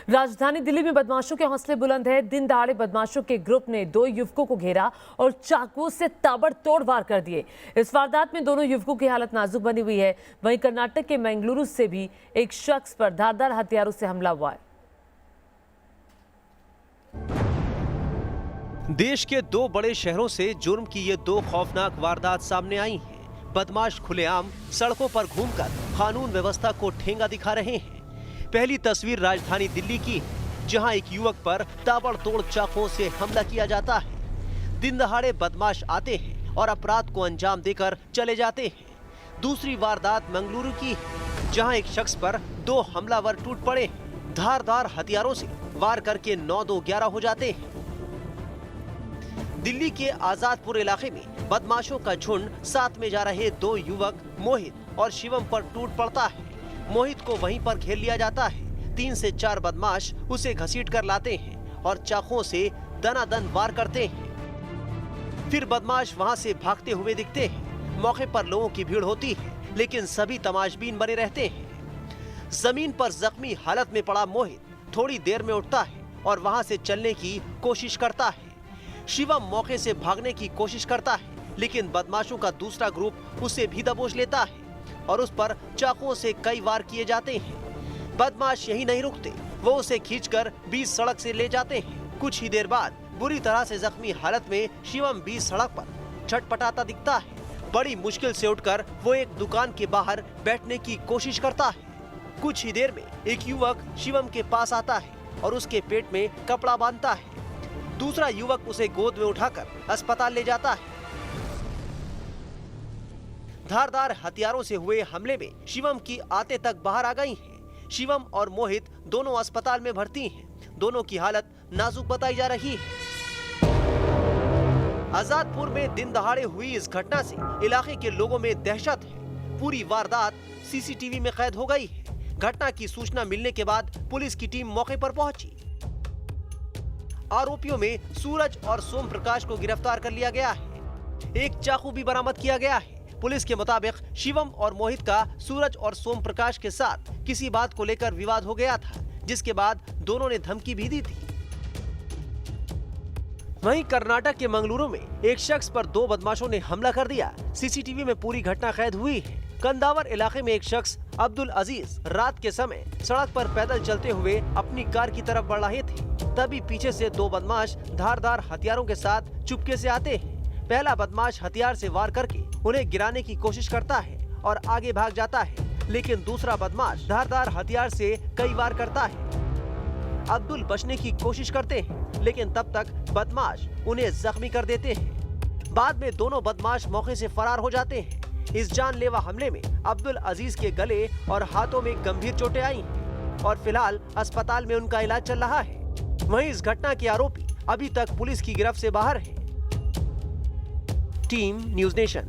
राजधानी दिल्ली में बदमाशों के हौसले बुलंद है। दिन दहाड़े बदमाशों के ग्रुप ने 2 युवकों को घेरा और चाकुओं से ताबड़तोड़ वार कर दिए। इस वारदात में दोनों युवकों की हालत नाजुक बनी हुई है। वहीं कर्नाटक के मंगलुरु से भी एक शख्स पर धारदार हथियारों से हमला हुआ है। देश के 2 बड़े शहरों से जुर्म की ये 2 खौफनाक वारदात सामने आई हैं। बदमाश खुलेआम सड़कों पर घूमकर कानून व्यवस्था को ठेंगा दिखा रहे हैं। पहली तस्वीर राजधानी दिल्ली की, जहां एक युवक पर ताबड़तोड़ चाकुओं से हमला किया जाता है। दिन दहाड़े बदमाश आते हैं और अपराध को अंजाम देकर चले जाते हैं। दूसरी वारदात मंगलुरु की है, जहां एक शख्स पर 2 हमलावर टूट पड़े, धारदार हथियारों से वार करके 9-2-11 हो जाते हैं। दिल्ली के आजादपुर इलाके में बदमाशों का झुंड साथ में जा रहे 2 युवक मोहित और शिवम पर टूट पड़ता है। मोहित को वहीं पर घेर लिया जाता है। 3 से 4 बदमाश उसे घसीट कर लाते हैं और चाकुओं से दनादन वार करते हैं। फिर बदमाश वहां से भागते हुए दिखते हैं। मौके पर लोगों की भीड़ होती है, लेकिन सभी तमाशबीन बने रहते हैं। जमीन पर जख्मी हालत में पड़ा मोहित थोड़ी देर में उठता है और वहां से चलने की कोशिश करता है। शिवम मौके से भागने की कोशिश करता है, लेकिन बदमाशों का दूसरा ग्रुप उसे भी दबोच लेता है और उस पर चाकुओं से कई वार किए जाते हैं। बदमाश यही नहीं रुकते, वो उसे खींचकर बीच सड़क से ले जाते हैं। कुछ ही देर बाद बुरी तरह से जख्मी हालत में शिवम बीच सड़क पर छटपटाता दिखता है। बड़ी मुश्किल से उठकर वो एक दुकान के बाहर बैठने की कोशिश करता है। कुछ ही देर में एक युवक शिवम के पास आता है और उसके पेट में कपड़ा बांधता है। दूसरा युवक उसे गोद में उठाकर अस्पताल ले जाता है। धारदार हथियारों से हुए हमले में शिवम की आंतें तक बाहर आ गई हैं। शिवम और मोहित दोनों अस्पताल में भर्ती हैं। दोनों की हालत नाजुक बताई जा रही है। आजादपुर में दिन दहाड़े हुई इस घटना से इलाके के लोगों में दहशत है। पूरी वारदात सीसीटीवी में कैद हो गई है। घटना की सूचना मिलने के बाद पुलिस की टीम मौके पर पहुंची। आरोपियों में सूरज और सोम प्रकाश को गिरफ्तार कर लिया गया है। एक चाकू भी बरामद किया गया है। पुलिस के मुताबिक शिवम और मोहित का सूरज और सोम प्रकाश के साथ किसी बात को लेकर विवाद हो गया था, जिसके बाद दोनों ने धमकी भी दी थी। वहीं कर्नाटक के मंगलुरु में एक शख्स पर 2 बदमाशों ने हमला कर दिया। सीसीटीवी में पूरी घटना कैद हुई है। कंदावर इलाके में एक शख्स अब्दुल अजीज रात के समय सड़क पर पैदल चलते हुए अपनी कार की तरफ बढ़ रहे थे। तभी पीछे से 2 बदमाश धारदार हथियारों के साथ चुपके से आते हैं। पहला बदमाश हथियार से वार करके उन्हें गिराने की कोशिश करता है और आगे भाग जाता है, लेकिन दूसरा बदमाश धारदार हथियार से कई वार करता है। अब्दुल बचने की कोशिश करते हैं, लेकिन तब तक बदमाश उन्हें जख्मी कर देते हैं। बाद में दोनों बदमाश मौके से फरार हो जाते हैं। इस जानलेवा हमले में अब्दुल अजीज के गले और हाथों में गंभीर चोटें आई हैं और फिलहाल अस्पताल में उनका इलाज चल रहा है। वहीं इस घटना के आरोपी अभी तक पुलिस की गिरफ्त से बाहर हैं। Team news nation.